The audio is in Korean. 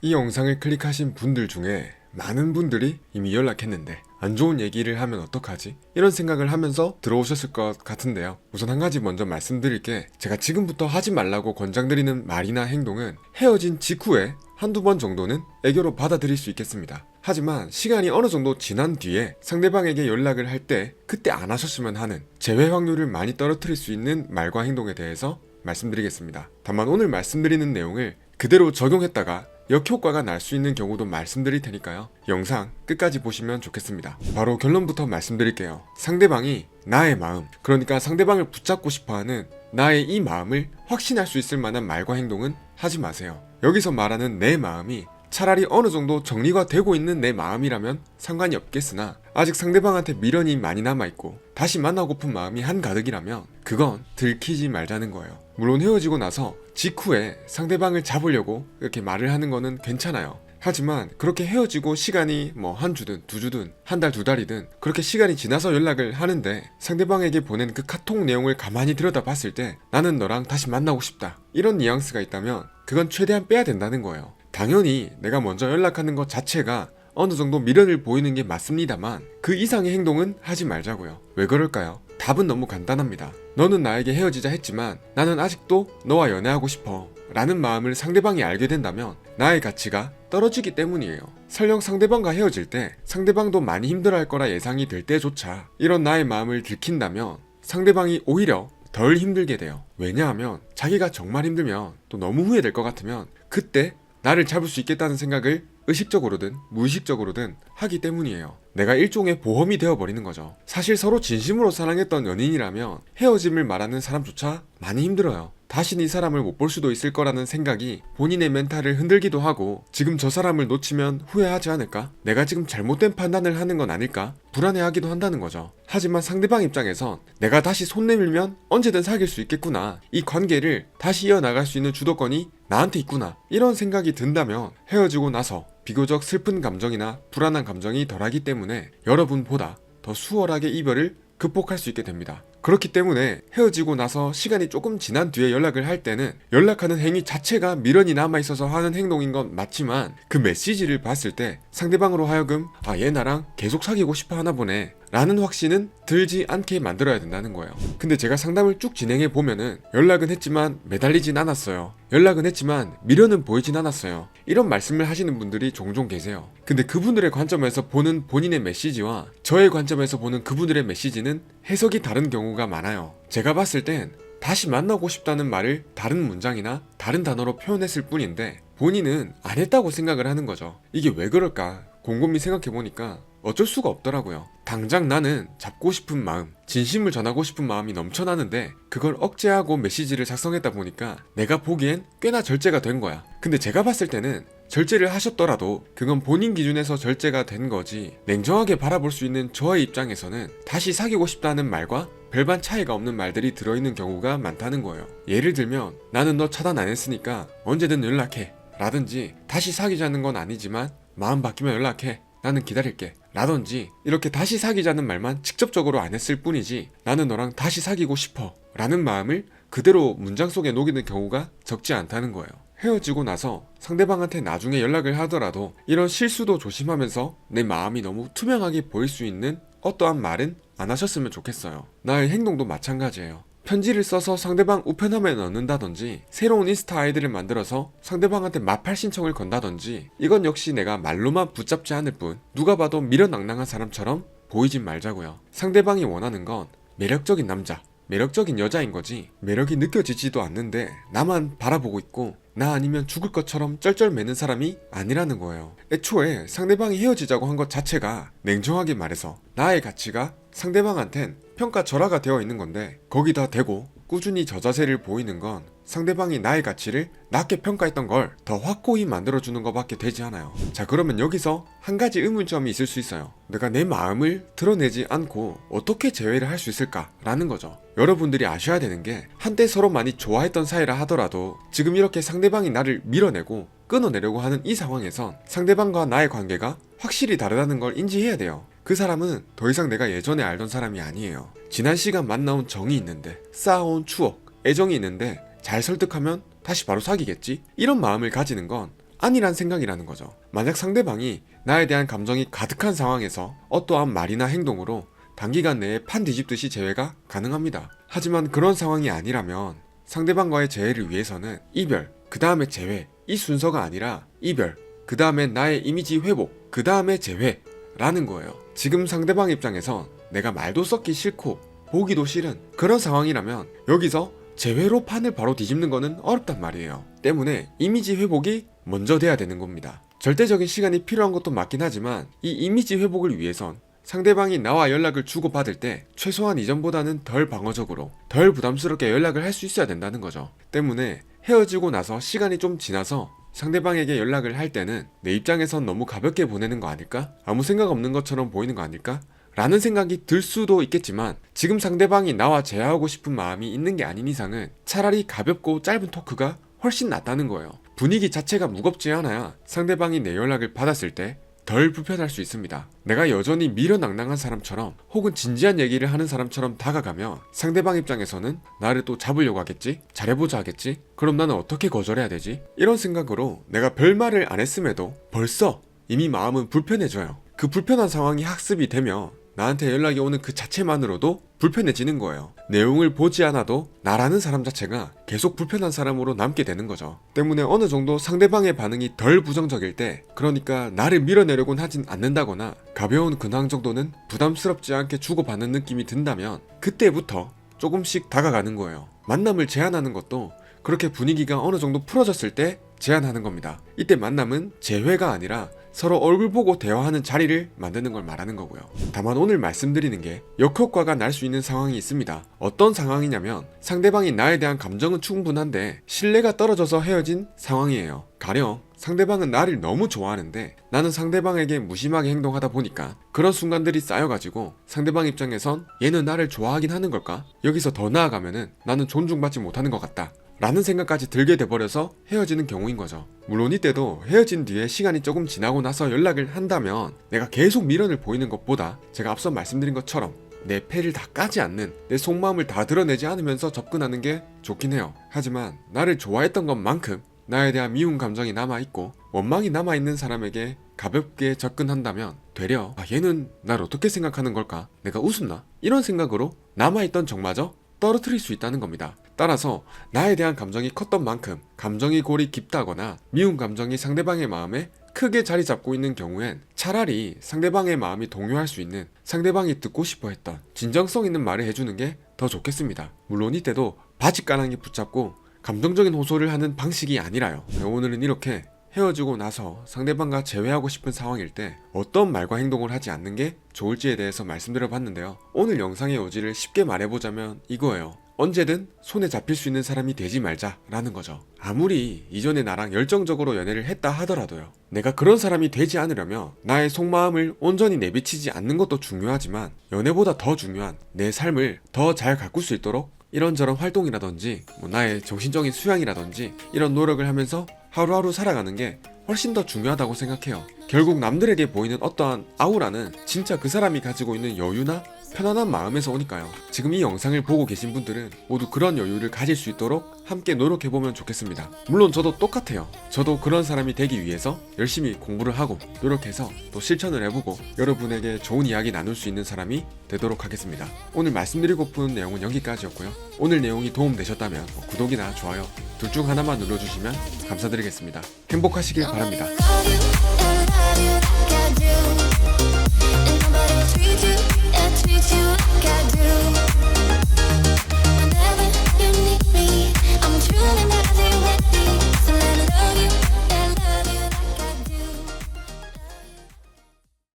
이 영상을 클릭하신 분들 중에 많은 분들이 이미 연락했는데 안 좋은 얘기를 하면 어떡하지? 이런 생각을 하면서 들어오셨을 것 같은데요. 우선 한 가지 먼저 말씀드릴 게, 제가 지금부터 하지 말라고 권장드리는 말이나 행동은 헤어진 직후에 한두 번 정도는 애교로 받아들일 수 있겠습니다. 하지만 시간이 어느 정도 지난 뒤에 상대방에게 연락을 할 때 그때 안 하셨으면 하는, 재회 확률을 많이 떨어뜨릴 수 있는 말과 행동에 대해서 말씀드리겠습니다. 다만 오늘 말씀드리는 내용을 그대로 적용했다가 역효과가 날 수 있는 경우도 말씀드릴 테니까요. 영상 끝까지 보시면 좋겠습니다. 바로 결론부터 말씀드릴게요. 상대방이 나의 마음, 그러니까 상대방을 붙잡고 싶어하는 나의 이 마음을 확신할 수 있을 만한 말과 행동은 하지 마세요. 여기서 말하는 내 마음이 차라리 어느 정도 정리가 되고 있는 내 마음이라면 상관이 없겠으나, 아직 상대방한테 미련이 많이 남아있고 다시 만나고픈 마음이 한가득이라면 그건 들키지 말자는 거예요. 물론 헤어지고 나서 직후에 상대방을 잡으려고 이렇게 말을 하는 거는 괜찮아요. 하지만 그렇게 헤어지고 시간이 한 주든 두 주든 한 달 두 달이든 그렇게 시간이 지나서 연락을 하는데 상대방에게 보낸 그 카톡 내용을 가만히 들여다봤을 때 나는 너랑 다시 만나고 싶다, 이런 뉘앙스가 있다면 그건 최대한 빼야 된다는 거예요. 당연히 내가 먼저 연락하는 것 자체가 어느 정도 미련을 보이는 게 맞습니다만 그 이상의 행동은 하지 말자고요. 왜 그럴까요? 답은 너무 간단합니다. 너는 나에게 헤어지자 했지만 나는 아직도 너와 연애하고 싶어 라는 마음을 상대방이 알게 된다면 나의 가치가 떨어지기 때문이에요. 설령 상대방과 헤어질 때 상대방도 많이 힘들어할 거라 예상이 될 때조차 이런 나의 마음을 들킨다면 상대방이 오히려 덜 힘들게 돼요. 왜냐하면 자기가 정말 힘들면 또 너무 후회될 것 같으면 그때 나를 잡을 수 있겠다는 생각을 의식적으로든 무의식적으로든 하기 때문이에요. 내가 일종의 보험이 되어버리는 거죠. 사실 서로 진심으로 사랑했던 연인이라면 헤어짐을 말하는 사람조차 많이 힘들어요. 다신 이 사람을 못 볼 수도 있을 거라는 생각이 본인의 멘탈을 흔들기도 하고, 지금 저 사람을 놓치면 후회하지 않을까? 내가 지금 잘못된 판단을 하는 건 아닐까? 불안해하기도 한다는 거죠. 하지만 상대방 입장에선 내가 다시 손 내밀면 언제든 사귈 수 있겠구나, 이 관계를 다시 이어나갈 수 있는 주도권이 나한테 있구나, 이런 생각이 든다면 헤어지고 나서 비교적 슬픈 감정이나 불안한 감정이 덜하기 때문에 여러분보다 더 수월하게 이별을 극복할 수 있게 됩니다. 그렇기 때문에 헤어지고 나서 시간이 조금 지난 뒤에 연락을 할 때는 연락하는 행위 자체가 미련이 남아있어서 하는 행동인 건 맞지만, 그 메시지를 봤을 때 상대방으로 하여금 얘 나랑 계속 사귀고 싶어 하나 보네 라는 확신은 들지 않게 만들어야 된다는 거예요. 근데 제가 상담을 쭉 진행해 보면은 연락은 했지만 매달리진 않았어요, 연락은 했지만 미련은 보이진 않았어요, 이런 말씀을 하시는 분들이 종종 계세요. 근데 그분들의 관점에서 보는 본인의 메시지와 저의 관점에서 보는 그분들의 메시지는 해석이 다른 경우가 많아요. 제가 봤을 땐 다시 만나고 싶다는 말을 다른 문장이나 다른 단어로 표현했을 뿐인데 본인은 안 했다고 생각을 하는 거죠. 이게 왜 그럴까 곰곰이 생각해보니까 어쩔 수가 없더라고요. 당장 나는 잡고 싶은 마음, 진심을 전하고 싶은 마음이 넘쳐나는데 그걸 억제하고 메시지를 작성했다 보니까 내가 보기엔 꽤나 절제가 된 거야. 근데 제가 봤을 때는 절제를 하셨더라도 그건 본인 기준에서 절제가 된 거지, 냉정하게 바라볼 수 있는 저의 입장에서는 다시 사귀고 싶다는 말과 별반 차이가 없는 말들이 들어있는 경우가 많다는 거예요. 예를 들면 나는 너 차단 안 했으니까 언제든 연락해 라든지, 다시 사귀자는 건 아니지만 마음 바뀌면 연락해, 나는 기다릴게 라든지, 이렇게 다시 사귀자는 말만 직접적으로 안 했을 뿐이지 나는 너랑 다시 사귀고 싶어 라는 마음을 그대로 문장 속에 녹이는 경우가 적지 않다는 거예요. 헤어지고 나서 상대방한테 나중에 연락을 하더라도 이런 실수도 조심하면서 내 마음이 너무 투명하게 보일 수 있는 어떠한 말은 안 하셨으면 좋겠어요. 나의 행동도 마찬가지예요. 편지를 써서 상대방 우편함에 넣는다든지, 새로운 인스타 아이디를 만들어서 상대방한테 마팔 신청을 건다든지, 이건 역시 내가 말로만 붙잡지 않을 뿐 누가 봐도 미련낭낭한 사람처럼 보이진 말자고요. 상대방이 원하는 건 매력적인 남자, 매력적인 여자인 거지 매력이 느껴지지도 않는데 나만 바라보고 있고 나 아니면 죽을 것처럼 쩔쩔매는 사람이 아니라는 거예요. 애초에 상대방이 헤어지자고 한 것 자체가 냉정하게 말해서 나의 가치가 상대방한텐 평가절하가 되어 있는 건데, 거기다 대고 꾸준히 저 자세를 보이는 건 상대방이 나의 가치를 낮게 평가했던 걸 더 확고히 만들어주는 것밖에 되지 않아요. 자, 그러면 여기서 한 가지 의문점이 있을 수 있어요. 내가 내 마음을 드러내지 않고 어떻게 재회를 할 수 있을까 라는 거죠. 여러분들이 아셔야 되는 게, 한때 서로 많이 좋아했던 사이라 하더라도 지금 이렇게 상대방이 나를 밀어내고 끊어내려고 하는 이 상황에선 상대방과 나의 관계가 확실히 다르다는 걸 인지해야 돼요. 그 사람은 더 이상 내가 예전에 알던 사람이 아니에요. 지난 시간 만나온 정이 있는데, 쌓아온 추억, 애정이 있는데 잘 설득하면 다시 바로 사귀겠지? 이런 마음을 가지는 건 아니란 생각이라는 거죠. 만약 상대방이 나에 대한 감정이 가득한 상황에서 어떠한 말이나 행동으로 단기간 내에 판 뒤집듯이 재회가 가능합니다. 하지만 그런 상황이 아니라면 상대방과의 재회를 위해서는 이별, 그 다음에 재회, 이 순서가 아니라 이별, 그 다음에 나의 이미지 회복, 그 다음에 재회라는 거예요. 지금 상대방 입장에선 내가 말도 썩기 싫고 보기도 싫은 그런 상황이라면 여기서 재회로 판을 바로 뒤집는 거는 어렵단 말이에요. 때문에 이미지 회복이 먼저 돼야 되는 겁니다. 절대적인 시간이 필요한 것도 맞긴 하지만 이 이미지 회복을 위해선 상대방이 나와 연락을 주고받을 때 최소한 이전보다는 덜 방어적으로 덜 부담스럽게 연락을 할 수 있어야 된다는 거죠. 때문에 헤어지고 나서 시간이 좀 지나서 상대방에게 연락을 할 때는 내 입장에선 너무 가볍게 보내는 거 아닐까? 아무 생각 없는 것처럼 보이는 거 아닐까? 라는 생각이 들 수도 있겠지만 지금 상대방이 나와 재회하고 싶은 마음이 있는 게 아닌 이상은 차라리 가볍고 짧은 토크가 훨씬 낫다는 거예요. 분위기 자체가 무겁지 않아야 상대방이 내 연락을 받았을 때 덜 불편할 수 있습니다. 내가 여전히 미련낭낭한 사람처럼 혹은 진지한 얘기를 하는 사람처럼 다가가면 상대방 입장에서는 나를 또 잡으려고 하겠지? 잘해보자 하겠지? 그럼 나는 어떻게 거절해야 되지? 이런 생각으로 내가 별말을 안 했음에도 벌써 이미 마음은 불편해져요. 그 불편한 상황이 학습이 되면 나한테 연락이 오는 그 자체만으로도 불편해지는 거예요. 내용을 보지 않아도 나라는 사람 자체가 계속 불편한 사람으로 남게 되는 거죠. 때문에 어느 정도 상대방의 반응이 덜 부정적일 때, 그러니까 나를 밀어내려곤 하진 않는다거나 가벼운 근황 정도는 부담스럽지 않게 주고받는 느낌이 든다면 그때부터 조금씩 다가가는 거예요. 만남을 제한하는 것도 그렇게 분위기가 어느 정도 풀어졌을 때 제한하는 겁니다. 이때 만남은 재회가 아니라 서로 얼굴 보고 대화하는 자리를 만드는 걸 말하는 거고요. 다만 오늘 말씀드리는 게 역효과가 날 수 있는 상황이 있습니다. 어떤 상황이냐면 상대방이 나에 대한 감정은 충분한데 신뢰가 떨어져서 헤어진 상황이에요. 가령 상대방은 나를 너무 좋아하는데 나는 상대방에게 무심하게 행동하다 보니까 그런 순간들이 쌓여가지고 상대방 입장에선 얘는 나를 좋아하긴 하는 걸까? 여기서 더 나아가면은 나는 존중받지 못하는 것 같다 라는 생각까지 들게 돼버려서 헤어지는 경우인 거죠. 물론 이때도 헤어진 뒤에 시간이 조금 지나고 나서 연락을 한다면 내가 계속 미련을 보이는 것보다 제가 앞서 말씀드린 것처럼 내 패를 다 까지 않는, 내 속마음을 다 드러내지 않으면서 접근하는 게 좋긴 해요. 하지만 나를 좋아했던 것만큼 나에 대한 미운 감정이 남아있고 원망이 남아있는 사람에게 가볍게 접근한다면 되려 얘는 날 어떻게 생각하는 걸까? 내가 우습나? 이런 생각으로 남아있던 정마저 떨어뜨릴 수 있다는 겁니다. 따라서 나에 대한 감정이 컸던 만큼 감정이 골이 깊다거나 미운 감정이 상대방의 마음에 크게 자리 잡고 있는 경우엔 차라리 상대방의 마음이 동요할 수 있는, 상대방이 듣고 싶어 했던 진정성 있는 말을 해주는 게 더 좋겠습니다. 물론 이때도 바짓가랑이 붙잡고 감정적인 호소를 하는 방식이 아니라요. 오늘은 이렇게 헤어지고 나서 상대방과 재회하고 싶은 상황일 때 어떤 말과 행동을 하지 않는 게 좋을지에 대해서 말씀드려 봤는데요. 오늘 영상의 요지를 쉽게 말해보자면 이거예요. 언제든 손에 잡힐 수 있는 사람이 되지 말자라는 거죠. 아무리 이전에 나랑 열정적으로 연애를 했다 하더라도요. 내가 그런 사람이 되지 않으려면 나의 속마음을 온전히 내비치지 않는 것도 중요하지만 연애보다 더 중요한 내 삶을 더 잘 가꿀 수 있도록 이런저런 활동이라든지 나의 정신적인 수양이라든지 이런 노력을 하면서 하루하루 살아가는 게 훨씬 더 중요하다고 생각해요. 결국 남들에게 보이는 어떠한 아우라는 진짜 그 사람이 가지고 있는 여유나 편안한 마음에서 오니까요. 지금 이 영상을 보고 계신 분들은 모두 그런 여유를 가질 수 있도록 함께 노력해보면 좋겠습니다. 물론 저도 똑같아요. 저도 그런 사람이 되기 위해서 열심히 공부를 하고 노력해서 또 실천을 해보고 여러분에게 좋은 이야기 나눌 수 있는 사람이 되도록 하겠습니다. 오늘 말씀드리고픈 내용은 여기까지였고요. 오늘 내용이 도움되셨다면 구독이나 좋아요 둘 중 하나만 눌러주시면 감사드리겠습니다. 행복하시길 바랍니다.